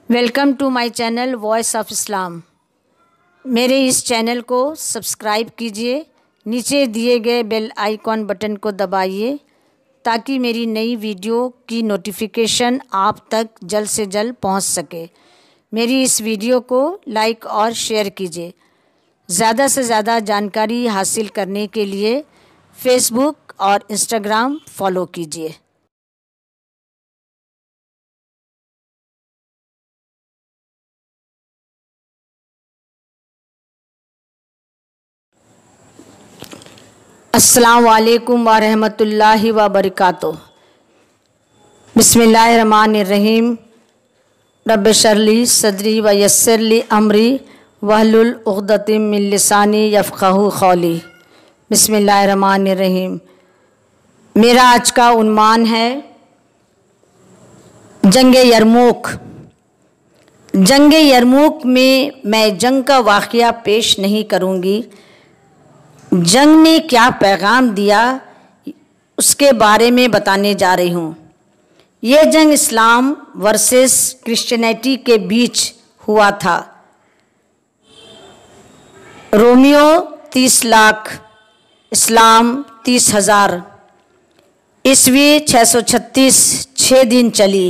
Welcome to my channel voice of Islam. मेरे इस channel को सब्सक्राइब कीजिए, नीचे दिए गए बेल आइकॉन बटन को दबाइए ताकि मेरी नई वीडियो की नोटिफिकेशन आप तक जल्द से जल्द पहुंच सके। मेरी इस वीडियो को लाइक और शेयर कीजिए। ज़्यादा से ज़्यादा जानकारी हासिल करने के लिए फेसबुक और इंस्टाग्राम फॉलो कीजिए। अस्सलाम वालेकुम व रहमतुल्लाहि व बरकातुहू। बिस्मिल्लाहिर्रहमानिर्रहीम। रब्बि शरली सदरी व यस्सिरली अमरी वहलुल उक़दतिम मिन लिसानी यफ़क़हू क़ौली। बिस्मिल्लाहिर्रहमानिर्रहीम। मेरा आज का उन्वान है जंग यरमूक। जंग यरमूक में मैं जंग का वाक़या पेश नहीं करूँगी। जंग ने क्या पैगाम दिया उसके बारे में बताने जा रही हूँ। यह जंग इस्लाम वर्सेस क्रिश्चियनिटी के बीच हुआ था। रोमियो 30 लाख, इस्लाम 30,000। ईस्वी 636 6 दिन चली।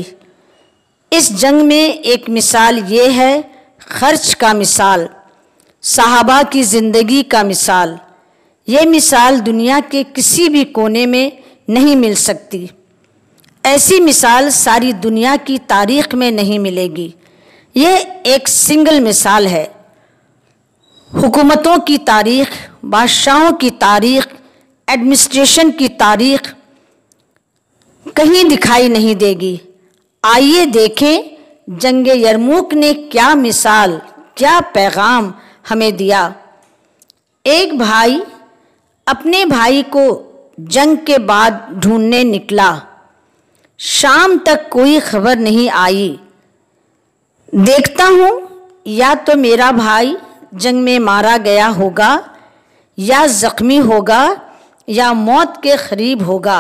इस जंग में एक मिसाल ये है खर्च का मिसाल, सहाबा की ज़िंदगी का मिसाल। ये मिसाल दुनिया के किसी भी कोने में नहीं मिल सकती। ऐसी मिसाल सारी दुनिया की तारीख़ में नहीं मिलेगी। ये एक सिंगल मिसाल है। हुकूमतों की तारीख़, बादशाहों की तारीख़, एडमिनिस्ट्रेशन की तारीख़ कहीं दिखाई नहीं देगी। आइए देखें जंग यरमूक ने क्या मिसाल, क्या पैगाम हमें दिया। एक भाई अपने भाई को जंग के बाद ढूंढने निकला। शाम तक कोई खबर नहीं आई। देखता हूँ या तो मेरा भाई जंग में मारा गया होगा या ज़ख्मी होगा या मौत के करीब होगा।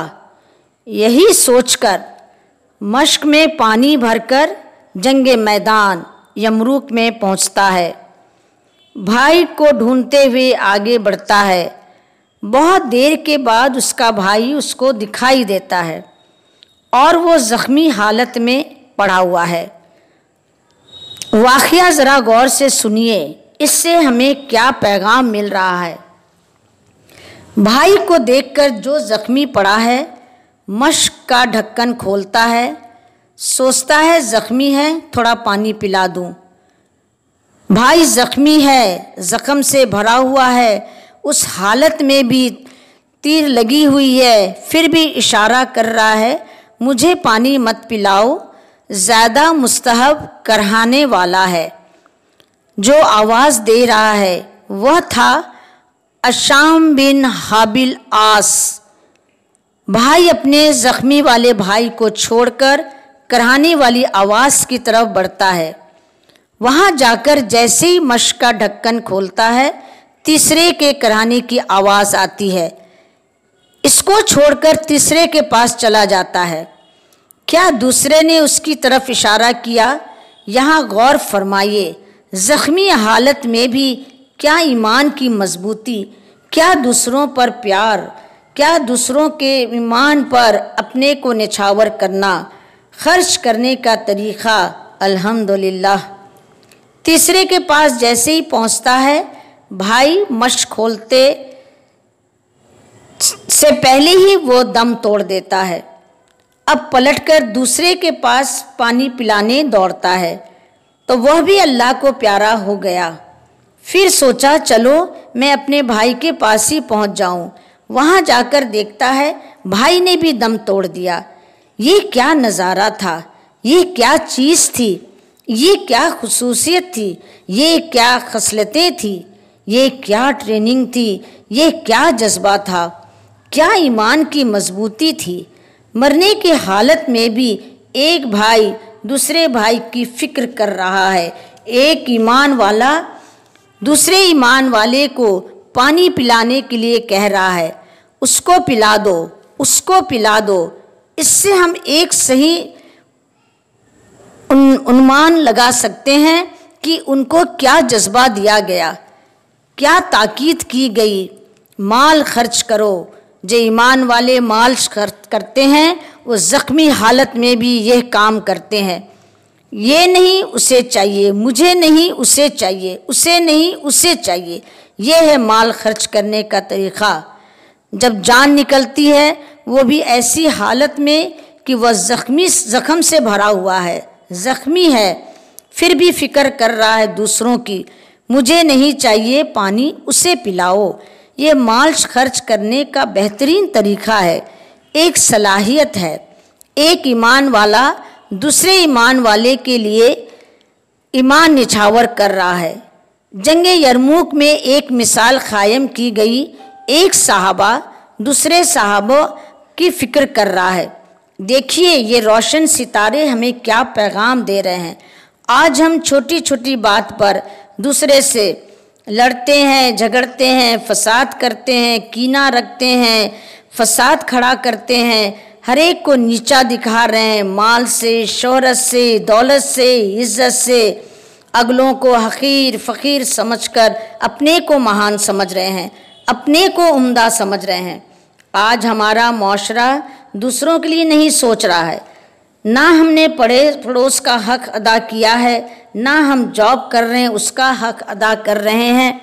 यही सोचकर मश्क में पानी भरकर जंग मैदान यरमूक में पहुँचता है। भाई को ढूंढते हुए आगे बढ़ता है। बहुत देर के बाद उसका भाई उसको दिखाई देता है और वो ज़ख्मी हालत में पड़ा हुआ है। वाक़या ज़रा गौर से सुनिए, इससे हमें क्या पैगाम मिल रहा है। भाई को देखकर जो ज़ख्मी पड़ा है मश्क का ढक्कन खोलता है, सोचता है ज़ख्मी है, थोड़ा पानी पिला दूँ। भाई ज़ख्मी है, ज़ख्म से भरा हुआ है, उस हालत में भी तीर लगी हुई है, फिर भी इशारा कर रहा है मुझे पानी मत पिलाओ, ज़्यादा मुस्तहब करहाने वाला है। जो आवाज़ दे रहा है वह था अशाम बिन हाबिल आस। भाई अपने ज़ख्मी वाले भाई को छोड़कर करहाने वाली आवाज़ की तरफ बढ़ता है। वहाँ जाकर जैसे ही मश्क का ढक्कन खोलता है तीसरे के कराने की आवाज़ आती है। इसको छोड़कर तीसरे के पास चला जाता है। क्या दूसरे ने उसकी तरफ इशारा किया? यहाँ गौर फरमाइए, ज़ख्मी हालत में भी क्या ईमान की मजबूती, क्या दूसरों पर प्यार, क्या दूसरों के ईमान पर अपने को निछावर करना, खर्च करने का तरीक़ा। अल्हम्दुलिल्लाह। तीसरे के पास जैसे ही पहुँचता है भाई मश्क खोलते से पहले ही वो दम तोड़ देता है। अब पलटकर दूसरे के पास पानी पिलाने दौड़ता है तो वह भी अल्लाह को प्यारा हो गया। फिर सोचा चलो मैं अपने भाई के पास ही पहुंच जाऊं। वहां जाकर देखता है भाई ने भी दम तोड़ दिया। ये क्या नज़ारा था, ये क्या चीज़ थी, ये क्या खुसूसियत थी, ये क्या खसलतें थी, ये क्या ट्रेनिंग थी, ये क्या जज्बा था, क्या ईमान की मजबूती थी। मरने की हालत में भी एक भाई दूसरे भाई की फ़िक्र कर रहा है। एक ईमान वाला दूसरे ईमान वाले को पानी पिलाने के लिए कह रहा है, उसको पिला दो, उसको पिला दो। इससे हम एक सही अनुमान लगा सकते हैं कि उनको क्या जज्बा दिया गया, क्या ताकीद की गई। माल खर्च करो। जो ईमान वाले माल खर्च करते हैं वो ज़ख्मी हालत में भी यह काम करते हैं। ये नहीं उसे चाहिए, मुझे नहीं उसे चाहिए, उसे नहीं उसे चाहिए। यह है माल खर्च करने का तरीक़ा। जब जान निकलती है वो भी ऐसी हालत में कि वह ज़ख्म से भरा हुआ है, ज़ख्मी है, फिर भी फ़िक्र कर रहा है दूसरों की। मुझे नहीं चाहिए पानी, उसे पिलाओ। ये माल खर्च करने का बेहतरीन तरीक़ा है, एक सलाहियत है। एक ईमान वाला दूसरे ईमान वाले के लिए ईमान निछावर कर रहा है। जंग यरमूक में एक मिसाल कायम की गई। एक सहाबा दूसरे सहाबा की फ़िक्र कर रहा है। देखिए ये रोशन सितारे हमें क्या पैगाम दे रहे हैं। आज हम छोटी छोटी बात पर दूसरे से लड़ते हैं, झगड़ते हैं, फसाद करते हैं, कीना रखते हैं, फसाद खड़ा करते हैं, हर एक को नीचा दिखा रहे हैं। माल से, शोहरत से, दौलत से, इज़्ज़त से अगलों को हकीर फ़कीर समझकर अपने को महान समझ रहे हैं, अपने को उम्दा समझ रहे हैं। आज हमारा माशरा दूसरों के लिए नहीं सोच रहा है। ना हमने पड़ोस का हक अदा किया है, ना हम जॉब कर रहे हैं उसका हक अदा कर रहे हैं,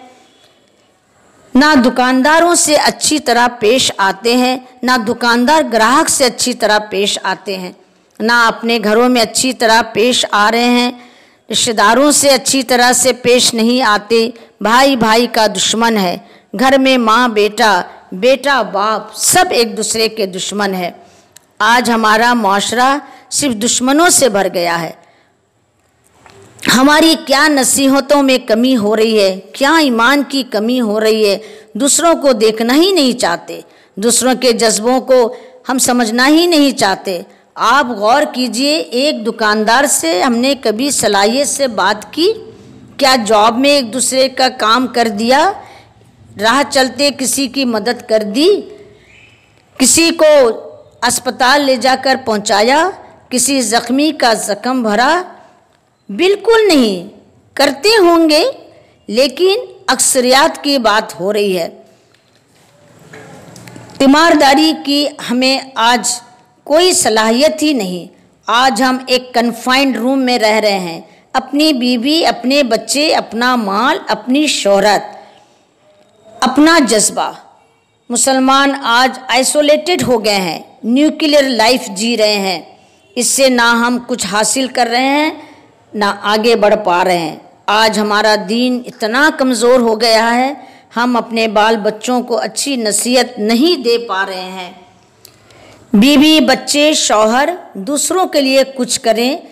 ना दुकानदारों से अच्छी तरह पेश आते हैं, ना दुकानदार ग्राहक से अच्छी तरह पेश आते हैं, ना अपने घरों में अच्छी तरह पेश आ रहे हैं, रिश्तेदारों से अच्छी तरह से पेश नहीं आते। भाई भाई का दुश्मन है, घर में माँ बेटा, बेटा बाप, सब एक दूसरे के दुश्मन है। आज हमारा माशरा सिर्फ दुश्मनों से भर गया है। हमारी क्या नसीहतों में कमी हो रही है, क्या ईमान की कमी हो रही है। दूसरों को देखना ही नहीं चाहते, दूसरों के जज्बों को हम समझना ही नहीं चाहते। आप गौर कीजिए, एक दुकानदार से हमने कभी सलाहियत से बात की? क्या जॉब में एक दूसरे का काम कर दिया, राह चलते किसी की मदद कर दी, किसी को अस्पताल ले जाकर पहुंचाया, किसी ज़ख्मी का ज़ख्म भरा? बिल्कुल नहीं। करते होंगे लेकिन अक्सरियत की बात हो रही है। तीमारदारी की हमें आज कोई सलाहियत ही नहीं। आज हम एक कन्फाइंड रूम में रह रहे हैं। अपनी बीवी, अपने बच्चे, अपना माल, अपनी शोहरत, अपना जज्बा। मुसलमान आज आइसोलेटेड हो गए हैं, न्यूक्लियर लाइफ जी रहे हैं। इससे ना हम कुछ हासिल कर रहे हैं, ना आगे बढ़ पा रहे हैं। आज हमारा दीन इतना कमज़ोर हो गया है, हम अपने बाल बच्चों को अच्छी नसीहत नहीं दे पा रहे हैं। बीवी, बच्चे, शौहर दूसरों के लिए कुछ करें,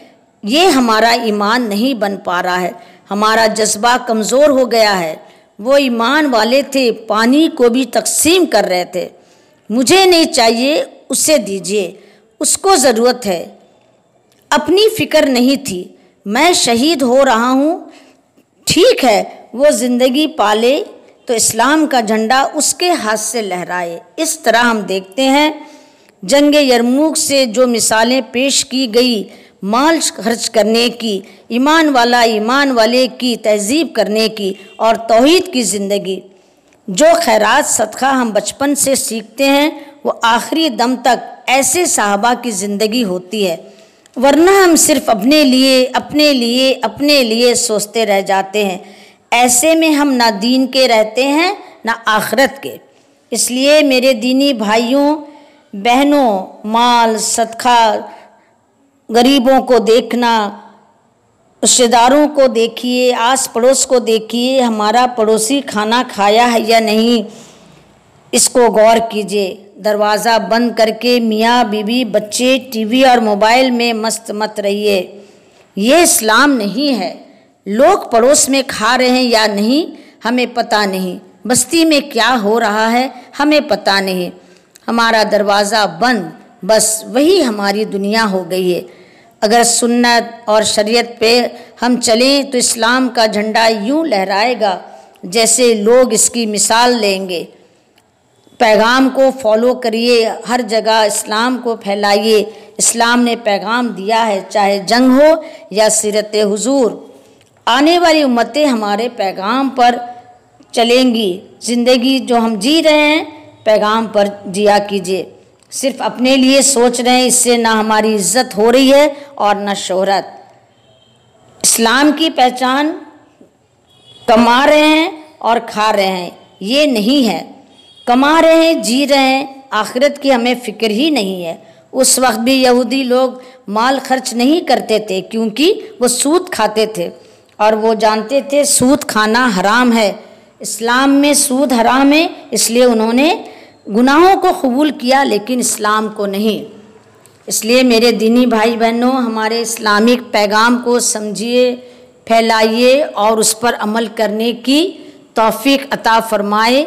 ये हमारा ईमान नहीं बन पा रहा है। हमारा जज्बा कमज़ोर हो गया है। वो ईमान वाले थे, पानी को भी तकसीम कर रहे थे। मुझे नहीं चाहिए, उसे दीजिए, उसको ज़रूरत है। अपनी फ़िक्र नहीं थी। मैं शहीद हो रहा हूँ, ठीक है, वो ज़िंदगी पाले तो इस्लाम का झंडा उसके हाथ से लहराए। इस तरह हम देखते हैं जंग यरमूक से जो मिसालें पेश की गई, माल खर्च करने की, ईमान वाला ईमान वाले की तहज़ीब करने की और तौहीद की ज़िंदगी, जो खैरात सदका हम बचपन से सीखते हैं वो आखिरी दम तक ऐसे साहबा की ज़िंदगी होती है। वरना हम सिर्फ अपने लिए अपने लिए अपने लिए सोचते रह जाते हैं। ऐसे में हम ना दीन के रहते हैं ना आखिरत के। इसलिए मेरे दीनी भाइयों बहनों, माल सदका, गरीबों को देखना, रिश्तेदारों को देखिए, आस पड़ोस को देखिए, हमारा पड़ोसी खाना खाया है या नहीं, इसको गौर कीजिए। दरवाज़ा बंद करके मियाँ बीवी बच्चे टीवी और मोबाइल में मस्त मत रहिए। ये इस्लाम नहीं है। लोग पड़ोस में खा रहे हैं या नहीं हमें पता नहीं, बस्ती में क्या हो रहा है हमें पता नहीं। हमारा दरवाज़ा बंद, बस वही हमारी दुनिया हो गई है। अगर सुन्नत और शरीयत पे हम चलें तो इस्लाम का झंडा यूं लहराएगा जैसे लोग इसकी मिसाल लेंगे। पैगाम को फॉलो करिए, हर जगह इस्लाम को फैलाइए, इस्लाम ने पैगाम दिया है, चाहे जंग हो या सीरत हुजूर। आने वाली उम्मतें हमारे पैगाम पर चलेंगी। ज़िंदगी जो हम जी रहे हैं पैगाम पर जिया कीजिए। सिर्फ अपने लिए सोच रहे हैं, इससे ना हमारी इज्जत हो रही है और ना शोहरत। इस्लाम की पहचान कमा रहे हैं और खा रहे हैं, ये नहीं है। कमा रहे हैं, जी रहे हैं, आखिरत की हमें फ़िक्र ही नहीं है। उस वक्त भी यहूदी लोग माल खर्च नहीं करते थे क्योंकि वो सूद खाते थे और वो जानते थे सूद खाना हराम है। इस्लाम में सूद हराम है, इसलिए उन्होंने गुनाहों को कबूल किया लेकिन इस्लाम को नहीं। इसलिए मेरे दीनी भाई बहनों, हमारे इस्लामिक पैगाम को समझिए, फैलाइए और उस पर अमल करने की तौफीक अता फरमाए।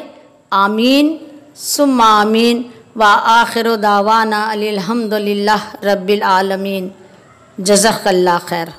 आमीन सुम्मा आमीन। व आखिर दावाना अनिल हम्दुलिल्लाह रब्बिल आलमीन। जज़ाकल्लाह खैर।